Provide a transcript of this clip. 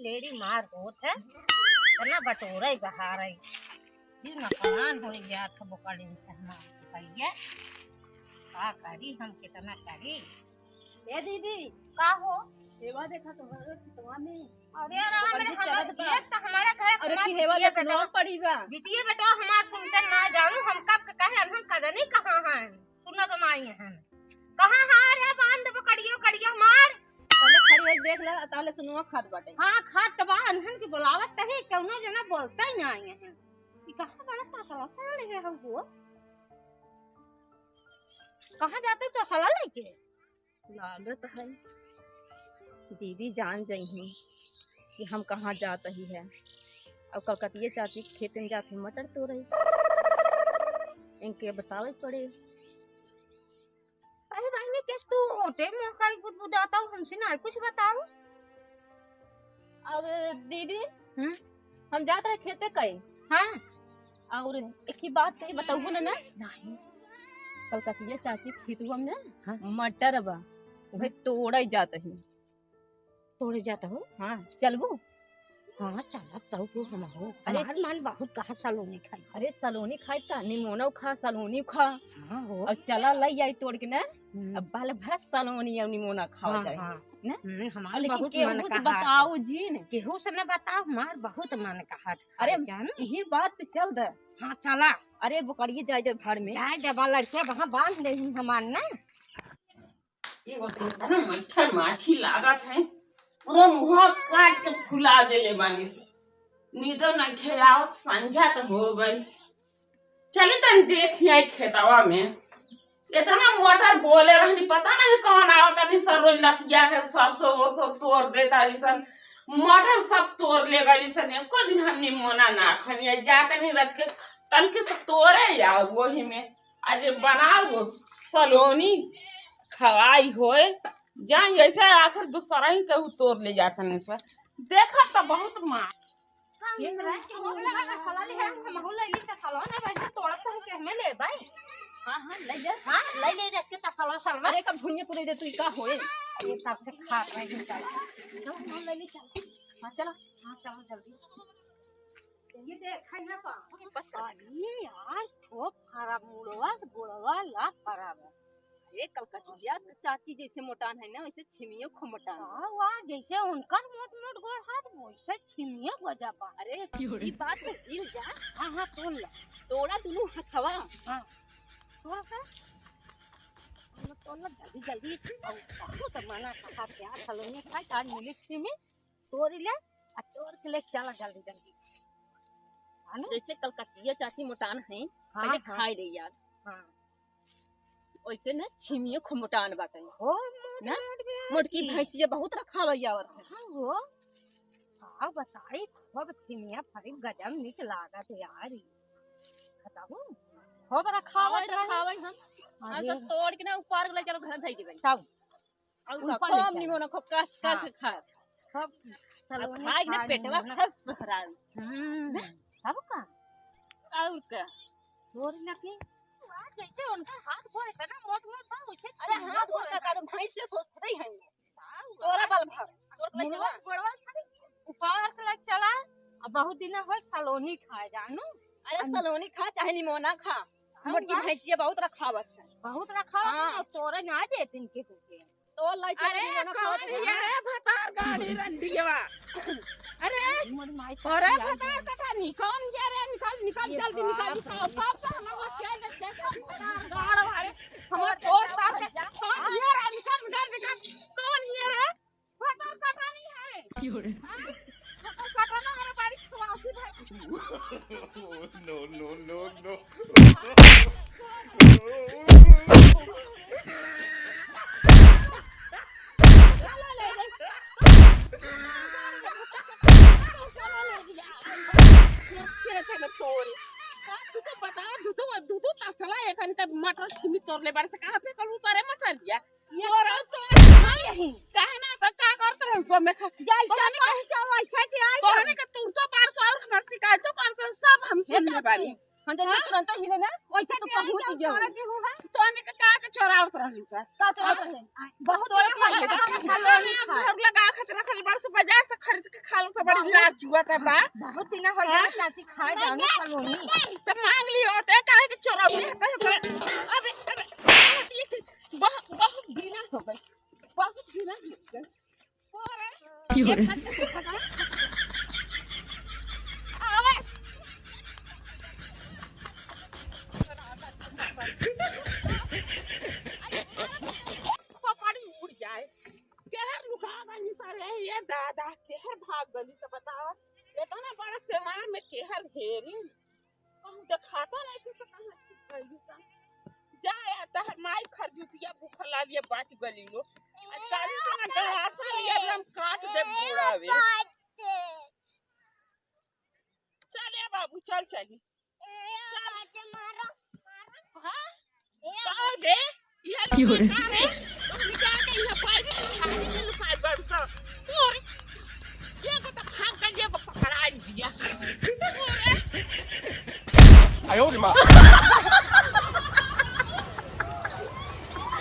Lady मार होत है तना बटोरा ही बहा रही जी मकान हो गया था बुकड़ी सहना भैया का करी हम कितना करी। ए दीदी का हो हेवा देखा तुम्हारे खितवा में। अरे हम देख तो हमारा घर अरे की हेवा ले सुनो पड़ी बा बिटिए बेटा हमार सुनते ना जानू हम कब कहे हम कदनी कहां हैं सुनो तो आई हैं कहां हां रे बांध बकड़ियो कड़ियो मार पहले खड़ी होई देख ले ताले सुनो खाद बाटे। हां खाद तबा अनहन की बुलावत तही कौनो जना बोलता ही ना आई हैं ई कहां बड़ा तसला चल रहे हमको कहां जाते तो सला लेके लागत है दीदी जान जाई हैं कि हम कहाँ जात ही है और कलकतिया चाची के खेत में जाते मटर तो रही इनके बतावे पड़े। अरे भाई ने कैसे तू ओटे में सारी कुछ बुझाता हूं हमसे ना कुछ बताओ। और दीदी हम जात रहे खेते कई हां और एक ही बात कही बताऊँ ना नहीं कलकतिया चाची के खेतवा में हाँ? मटर बा वही तोड़ा ही जात ही तोड़े जाता हो। हाँ चलबू हाँ चला तो को हम हो अरे हमार मन बहुत कहा सलोनी खाई अरे सलोनी खाई का निमोना खा सलोनी खा हां हो और चला लई आई तोड़ के ना अब बाल भर सलोनी और निमोना खावा जाए ना हमार लेकिन बहुत केहू मन से कहा बताओ जी ने केहू से न बताओ हमार बहुत मन कहा अरे जान यही बात पे चल दे। हां चला अरे बकरिए जाए जब घर में जाए देवा लड़के वहां बांध ले हमार ना ये बोलते ना मच्छर माछी लागत है पूरा मुंह काट के फुला देले बानी से नींदो न खेलाओ संझा तो हो गई चले तन देखिए खेतवा में इतना मोटर बोले रहनी पता नहीं कौन आवत नहीं सर लतिया है सरसों वो सब तोड़ देता सन मोटर सब तोड़ ले गई सन एको दिन हमने मोना ना खनिया जाते नहीं रच के तन के सब तोड़े यार वही में आज बनाओ सलोनी खवाई होए जान जैसे आखिर दूसरा ही कहू तोड़ ले जाता नहीं पर देखा तो बहुत मार ये रहा कि वो लगा खला ले हम हो ले ली त खला ना भाई तोड़त तो के में ले भाई हाँ हाँ ले जा हां ले रख के त खला सलवा अरे कब भुइया पुरे दे तू का होए ये सब से खा रहे हैं चल हम ले ली चल हां चलो हां चलो जल्दी ये देख खाई ना पा ये यार खूब खराब मुड़वा से गुड़वा ला खराब है अरे कलकतिया चाची जैसे मोटान है ना वैसे छिमियो खो मोटान वाह जैसे उनकर मोट मोट गोड़ हाथ वैसे छिमिया हो जापा। अरे ये बात में हिल जा हां हां तोड़ ला तोड़ा दोनों हथवा हां तोड़ का हम तोड़ ला जल्दी जल्दी और बहुत मना खा के आ सलोनी खाई आज मिली छिमी तोड़ ले आ तोड़ के ले चला जल्दी जल्दी हां जैसे कलकतिया चाची मोटान है हाँ, पहले हाँ। खाई रही यार हां वैसे ना छिमियो खो मोटान बाटे हो ना मोटकी भैंसिया बहुत रखा भैया और हां वो हां बताई खूब छिमिया फरी गजब निक लागत यार बताओ खूब रखावत खावे हम ऐसा तोड़ के ना ऊपर ले चलो घर धई के भाई सब और ऊपर का ले कम चलो। निमोना खो कस कस खा सब सलोनी खाई ना पेटवा खस सहरा सब का और का तोड़ लगे जैसे उनका हाथ गोड़ इतना मोट मोट था वैसे अरे हाथ गोड़ का तो भैंस से सोच रही है तोरा बल भर तोड़ ले मुड़वा गोड़वा ऊपर के लग चला अब बहुत दिन हो सलोनी खाए जानू अरे सलोनी खा चाहे निमोना खा मोटकी भैंसिया बहुत रखावत है बहुत रखा हाँ। तोरे ना देते इनके होके तो लाई अरे कौन ये भतार गाड़ी रंडियवा अरे अरे भतार कथा निकाल जा रे निकाल निकाल जल्दी निकाल पापा हम क्या देखो गाड़ वाले हमार तोड़ साथ कौन ये रे निकाल निकाल कौन ये रे भतार कथा नहीं है क्यों रे कथा ना हमारे बाड़ी खवासी है no. मटर छिमी तोड़ले बार से कहां पे करू पारे मटर दिया ये तो यही काहे ना तो का करत रहो सो में खा जाई सब कहीं से वैसे के आई कहने का तू तो पार तो और हमर शिकायत कर सब हम सुनने बानी हम जैसे तुरंत हिले ना वैसे तो पहुंच गयो तो आने का चोरावत रहलू सर का तो बहुत तो घर लगा के रखल बड़ से बाजार से खरीद के खा लो तो बड़ी लाज जुआ त बा बहुत दिन हो गया चाची खाए जाने सलोनी तो मांग लियो ते काहे के चोरावली है अबे ये बहुत बहुत दिन हो गए बहुत दिन हो गए की हो रे आवे पपड़ी उड़ जाए केहर लुका गई सारे ये दादा केहर भाग गई तो बताओ इतना बड़ा सेवार में केहर हेरी हम दिखाता नहीं कि कहां छिप गई सा जाए आता है माई खरजुतिया भूखला लिए बाच गली लो आज काली तो ना गलासा लिए हम काट दे बुढ़ावे चल ए बाबू चल चली चल हां कहां दे ये क्यों रे? लुका रे निकाल के ये पाइप खाली से लुकाए बरसा और ये को तो भाग गई पकड़ा दिया 哎呦我的妈！